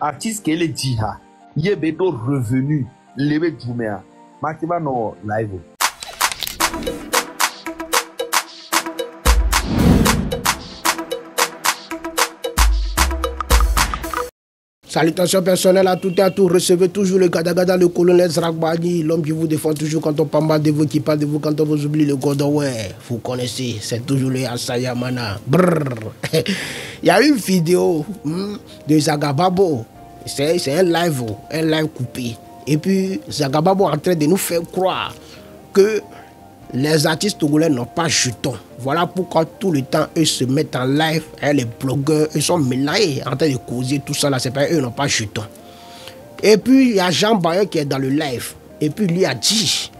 artiste qui est dit il est bientôt revenu levé Jumea Makiba no live. Salutations personnelles à tout et à tous. Recevez toujours le Gadagada, le colonel Zragbani, l'homme qui vous défend toujours quand on parle mal de vous, qui parle de vous quand on vous oublie le Godon. Ouais, vous connaissez, c'est toujours le Asayamana. Il y a une vidéo de Zagababo. C'est un live coupé. Et puis Zagababo est en train de nous faire croire que les artistes togolais n'ont pas jetons. Voilà pourquoi tout le temps eux se mettent en live, les blogueurs, ils sont mélangés en train de causer tout ça là, c'est pas eux n'ont pas jetons. Et puis il y a Jean Bayon qui est dans le live. Et puis lui a dit,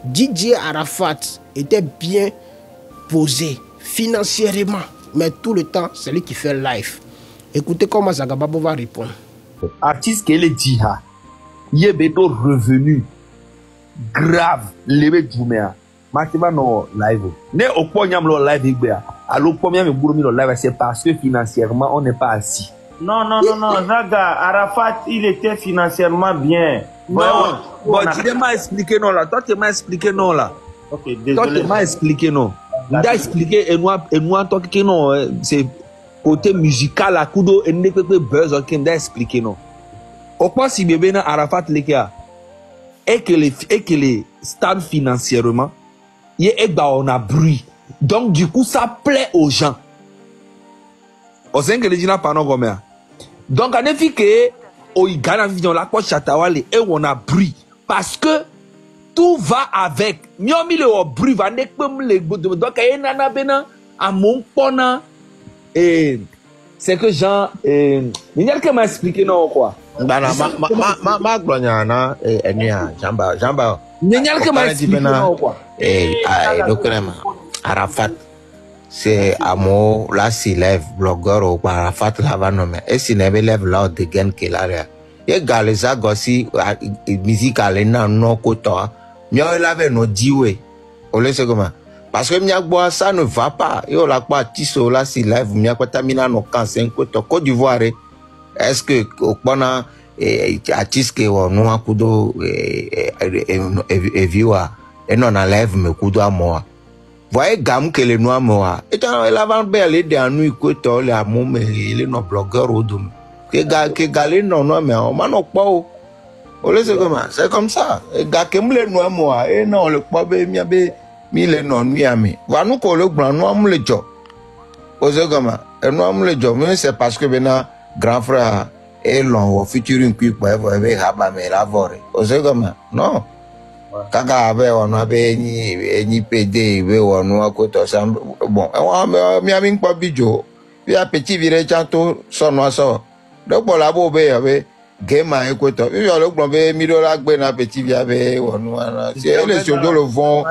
Didier Arafat était bien posé financièrement, mais tout le temps c'est lui qui fait live. Écoutez comment Zagababo va répondre. Artiste qui est dit il est bientôt revenu grave levé Jumea. Makiba no live. Ne okponyam lo live igbe alo okponyam me gburo mi lo live c'est parce que financièrement on n'est pas assis. Non, Zaga, Arafat, il était financièrement bien. Non, bon, tu m'as expliqué non là. Toi, tu m'as expliqué non là. Ok, désolé. Toi, tu m'as expliqué non. Tu as expliqué et moi, toi, qui non, c'est côté musical, à kudo, et ne peut pas buzz, ok, tu as expliqué non. Au point si bébé na Arafat les et que les stable financièrement, on a bruit. Donc, du coup, ça plaît aux gens. Au sein que les gens parlent comme ça. Donc, en effet, que on gagne la vision la quoi chatawale et on a bruit parce que tout va avec. Miomi le bruit va ne comme les donc il nana bena à mon pona et c'est que Jean il y a quelqu'un m'a expliqué non quoi. Ma glonyana enia jamba il y a quelqu'un m'a expliqué non quoi. Donc Arafat c'est amo la si lève blogueur ou Arafat la va nommer et si ne lève là de gain que là et galeza gossi musique alena non koto mieux lave no diwe on laisse comment parce que miagbo ça ne va pas et on la pas tiso la si lève miagbo tamina no cancer koto Côte d'Ivoire est-ce que okpona artiste que on a kudo et viewer et non à lève me kudo à moi. Voyez gamme que les noirs moi. Et tant la vente belle et des nuits que toi les amours mais les non blogueurs au dôme. Que galé non mais on m'a non pas. On laisse comment c'est comme ça. Et gars que me les noirs moi et non le pas be mi abe mi les non nuit ami. Va nous coller grand noir me le job. Osez comment et noir me le job mais c'est parce que maintenant grand frère et long featuring qui pour avec haba mais la vore. Osez comment non. Kaka abe on abe ni PD we on akoto sam bon mi ami pa bijo bi a petit vire chanto sonno so do bola bo be abe game akoto bi yo lo gbon be mi do la gbe na petit via be on ana si ele si ojo le vont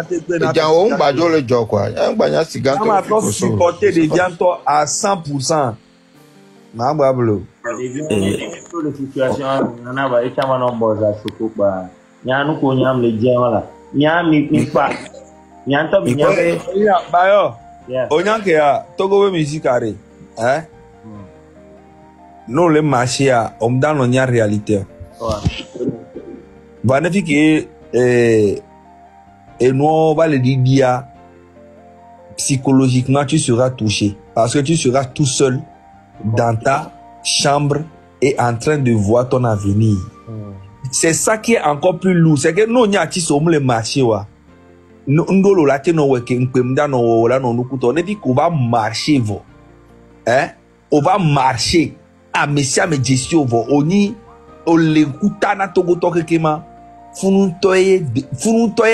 jan o ngba jo le jo kwa ngba nya siga to ko supporter de vianto à 100%. Na gba blo le situation na ba e chama no boza suku ba nyanu ko nyam le jemala nyami ipa nyanto bi nyame bayo onyanke ya togo we musique are non le marché a on dans la réalité va ne fi que et nous va le dire psychologiquement tu seras touché parce que tu seras tout seul dans ta chambre et en train de voir ton avenir. C'est ça qui est encore plus lourd. C'est que nous, nous sommes les marchés. Nous, nous, là, nous, on dit qu'on va marcher. On va marcher. À Messia, mais gestion, on y, on l'écoute, na togo toke kema. Fununtoye,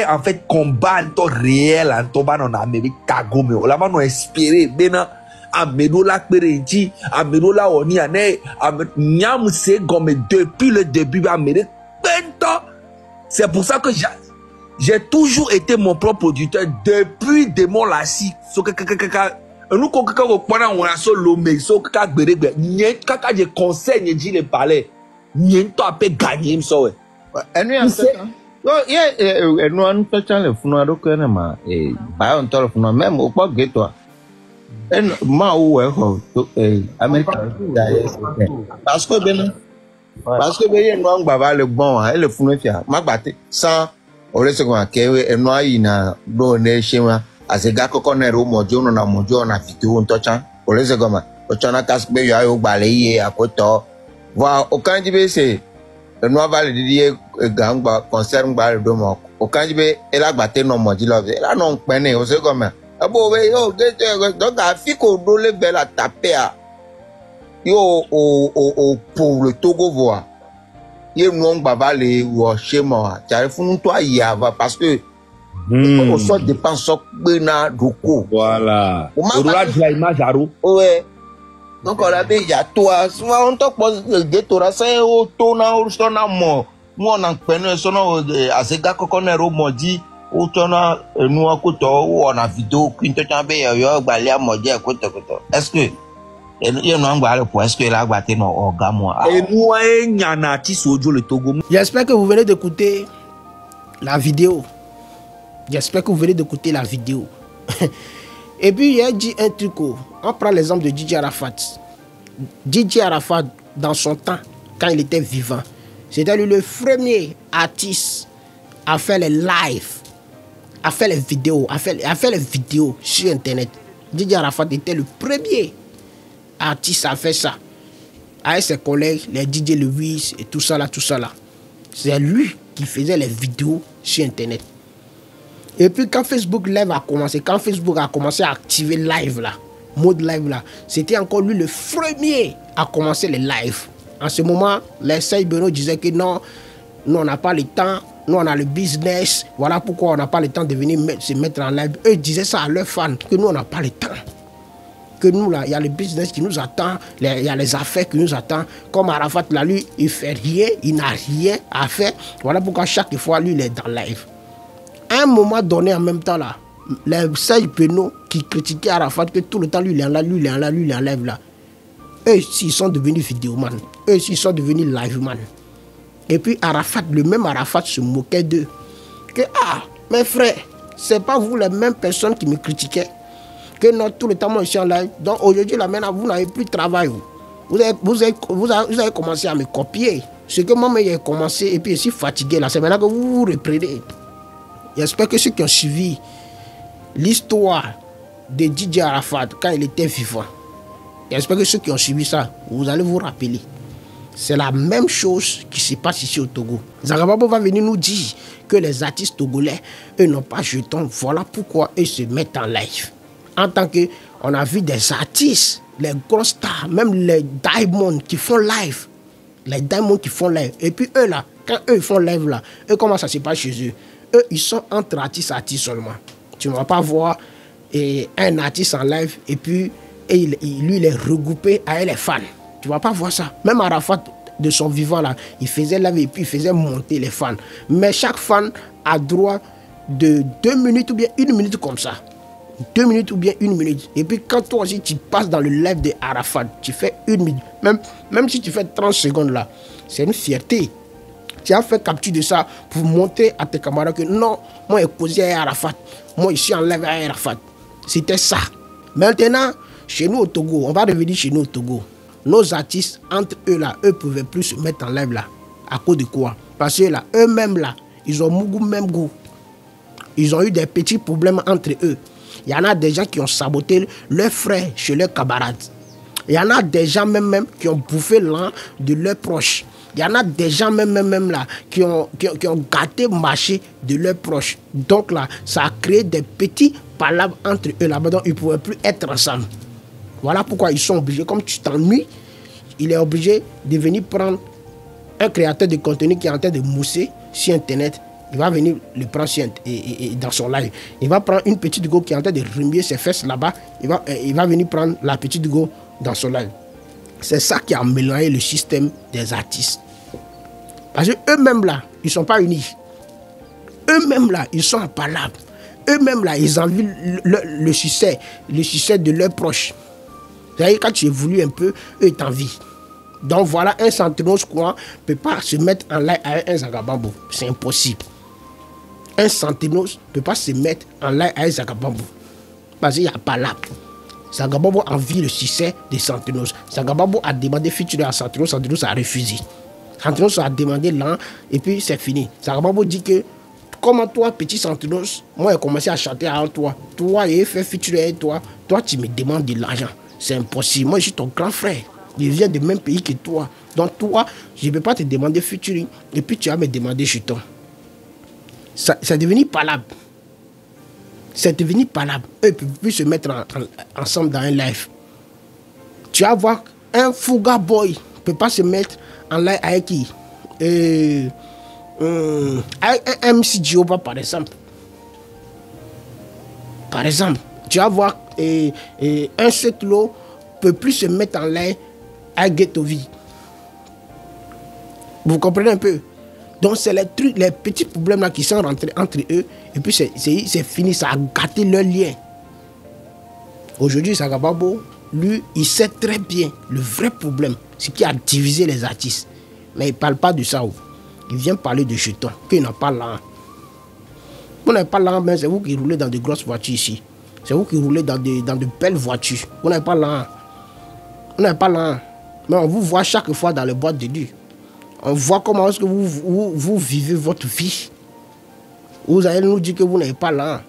en fait, combat, réel, en toba, non, Amérique, kagome. On l'a pas espéré, bena. Amedo la Pérenji, Amedo la Oni, Niam c'est comme depuis le début, Amedo. C'est pour ça que j'ai toujours été mon propre producteur depuis Démon Lassi. Nous, quand on a sur l'homme, so kaka berebe, n'y kaka je conseille n'y dit le palais, n'y toi peut gagner ça ouais. Enu ça. Yo nous on peut changer funu ado que ma ba on tolo funu même au pas que toi. Ma ou Américain parce que ben Parce que voyez non baba le bon hein le funu fia magbate sans o le second ke eno ayi na do ne shema azega koko na ro mojo no na mojo na video ntochan o le second ma o chana kas be yo ayo gbale yi akoto wa o kanji be se eno vale di gangba concern gbale do mo o kanji be elagbate no moji love la no npe ni o second ma abo we yo do ga fi ko do le bela taper a yo pour le Togo voir ye non baba le wo chema j'arrive funu to ayava parce que on sort dépense na doko voilà o la dra image aro ouais donc on a be ya toi souvent on to pose de tora c'est o to na o so na mo na penu so na asega kokonero moji o to na enu akoto o na video kwinto chambe yo gbale amoje akoto est-ce que J'espère que vous venez d'écouter la vidéo. J'espère que vous venez d'écouter la vidéo. Et puis il a dit un truc. On prend l'exemple de DJ Arafat. DJ Arafat, dans son temps, quand il était vivant, c'était lui le premier artiste à faire les lives, à faire les vidéos, à faire les vidéos sur Internet. DJ Arafat était le premier artiste a fait ça avec ses collègues, les DJ Lewis et tout ça là. C'est lui qui faisait les vidéos sur Internet. Et puis quand Facebook Live a commencé, quand Facebook a commencé à activer live là, mode live là, c'était encore lui le premier à commencer les lives. En ce moment, les Serge Beno disaient que non, nous on n'a pas le temps, nous on a le business, voilà pourquoi on n'a pas le temps de venir se mettre en live. Eux disaient ça à leurs fans, que nous on n'a pas le temps. Que nous là, il y a le business qui nous attend, il y a les affaires qui nous attendent. Comme Arafat là, lui, il fait rien, il n'a rien à faire. Voilà pourquoi chaque fois, lui, il est dans live. À un moment donné, en même temps là, les Serge Beno qui critiquaient Arafat, que tout le temps, lui, il est en live, lui, il est en live, lui, il est en live là. Eux, ils sont devenus vidéoman. Eux, ils sont devenus liveman. Et puis Arafat, le même Arafat se moquait d'eux. Que, mes frères, c'est pas vous les mêmes personnes qui me critiquaient. Que non, tout le temps, moi, je suis en live. Donc aujourd'hui, là, maintenant, vous n'avez plus de travail. Vous avez commencé à me copier. Ce que moi, j'ai commencé, et puis je suis fatigué. Là, c'est maintenant que vous vous reprenez. J'espère que ceux qui ont suivi l'histoire de DJ Arafat quand il était vivant, j'espère que ceux qui ont suivi ça, vous allez vous rappeler. C'est la même chose qui se passe ici au Togo. Zarababo va venir nous dire que les artistes togolais, eux, n'ont pas jeton. Voilà pourquoi eux se mettent en live. En tant que, on a vu des artistes, les grosses stars, même les Diamond qui font live. Les Diamond qui font live. Et puis eux là, quand eux font live là, eux comment ça se passe chez eux? Eux, ils sont entre artistes seulement. Tu ne vas pas voir un artiste en live et puis lui, il est regroupé avec les fans. Tu ne vas pas voir ça. Même Arafat, de son vivant là, il faisait live et puis il faisait monter les fans. Mais chaque fan a droit de 2 minutes ou bien 1 minute comme ça. 2 minutes ou bien 1 minute. Et puis quand toi aussi tu passes dans le live de Arafat, tu fais 1 minute. Même si tu fais 30 secondes là, c'est une fierté. Tu as fait capture de ça pour montrer à tes camarades que non, moi j'ai causé avec Arafat. Moi je suis en live avec Arafat. C'était ça. Maintenant, chez nous au Togo, on va revenir chez nous au Togo. Nos artistes, entre eux là, eux pouvaient plus se mettre en live là. À cause de quoi? Parce que là, eux-mêmes là, ils ont même goût. Ils ont eu des petits problèmes entre eux. Il y en a des gens qui ont saboté leurs frères chez leurs camarades. Il y en a des gens même qui ont bouffé l'an de leurs proches. Il y en a des gens même là qui ont gâté le marché de leurs proches. Donc là, ça a créé des petits palabres entre eux là-bas. Donc ils ne pouvaient plus être ensemble. Voilà pourquoi ils sont obligés. Comme tu t'ennuies, il est obligé de venir prendre un créateur de contenu qui est en train de mousser sur Internet. Il va venir le prendre dans son live. Il va prendre une petite go qui est en train de remuer ses fesses là-bas. Il va venir prendre la petite go dans son live. C'est ça qui a mélangé le système des artistes. Parce qu'eux-mêmes là, ils ne sont pas unis. Eux-mêmes là, ils sont en palabre. Eux-mêmes là, ils envient le succès de leurs proches. C'est-à-dire quand tu évolues un peu, eux ils t'envient. Donc voilà, un Santenos courant ne peut pas se mettre en live avec un Zagabambo. C'est impossible. Un Santenos ne peut pas se mettre en live avec Zagabambo. Parce qu'il n'y a pas là. Zagabambo envie le succès de Santenos. Zagabambo a demandé feature à Santenos, Santenos a refusé. Santinos a demandé là, et puis c'est fini. Sagababo dit que, comme toi, petit Santinos, moi j'ai commencé à chanter avant toi. Toi, j'ai fait featuring avec toi. Toi, tu me demandes de l'argent. C'est impossible. Moi, je suis ton grand frère. Je viens du même pays que toi. Donc, toi, je ne vais pas te demander featuring. Et puis, tu vas me demander chuton. C'est devenu palable. C'est devenu palable. Eux ne peuvent plus se mettre ensemble dans un live. Tu vas voir un Fuga Boy ne peut pas se mettre en live avec qui avec un MC Jehovah, par exemple. Par exemple, tu vas voir un Setlo ne peut plus se mettre en live avec Ghetto V. Vous comprenez un peu? Donc, c'est les trucs, les petits problèmes là qui sont rentrés entre eux. Et puis, c'est fini, ça a gâté leur lien. Aujourd'hui, Sagababo, lui, il sait très bien le vrai problème, ce qui a divisé les artistes. Mais il ne parle pas de ça. Il vient parler de jetons, qu'il n'a pas là. Vous n'avez pas là, mais c'est vous qui roulez dans de grosses voitures ici. C'est vous qui roulez dans de belles voitures. Vous n'avez pas là. Vous n'avez pas là. Mais on vous voit chaque fois dans les boîtes de nuit. On voit comment est-ce que vous vivez votre vie. Vous allez nous dire que vous n'avez pas là.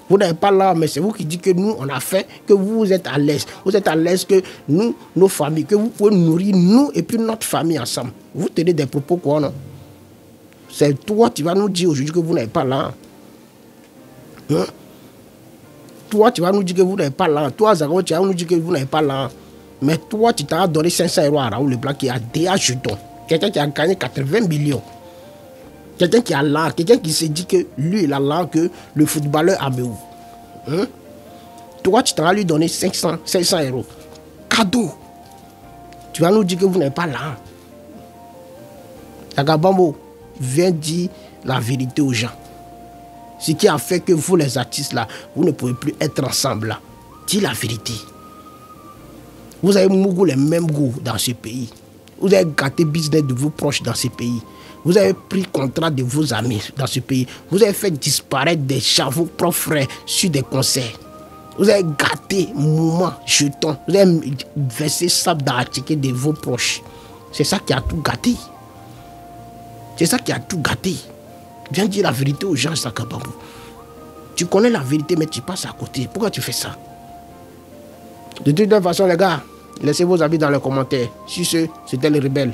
Vous n'avez pas là, mais c'est vous qui dites que nous, on a fait, que vous êtes à l'aise. Vous êtes à l'aise que nous, nos familles, que vous pouvez nourrir nous et puis notre famille ensemble. Vous tenez des propos quoi, non? C'est toi, tu vas nous dire aujourd'hui que vous n'avez pas là. Hein? Toi, tu vas nous dire que vous n'avez pas là. Toi, Zagao, tu vas nous dire que vous n'avez pas là. Mais toi, tu t'as donné 500 € à Raoul Leblanc qui a déjà jeton. Quelqu'un qui a gagné 80 millions. Quelqu'un qui a là, quelqu'un qui s'est dit que lui, il a là que le footballeur a Améou. Hein? Toi, tu t'as lui donner 500 €. Cadeau. Tu vas nous dire que vous n'êtes pas là. Sagabambo vient dire la vérité aux gens. Ce qui a fait que vous, les artistes là, vous ne pouvez plus être ensemble là. Dis la vérité. Vous avez mougou les mêmes goûts dans ce pays. Vous avez gâté business de vos proches dans ce pays. Vous avez pris contrat de vos amis dans ce pays. Vous avez fait disparaître des gens, vos propres frères, sur des concerts. Vous avez gâté moment, jetons. Vous avez versé sable dans la ticket de vos proches. C'est ça qui a tout gâté. C'est ça qui a tout gâté. Viens dire la vérité aux gens, Sagabambo. Tu connais la vérité, mais tu passes à côté. Pourquoi tu fais ça? De toute façon, les gars, laissez vos avis dans les commentaires. Si c'était les rebelles.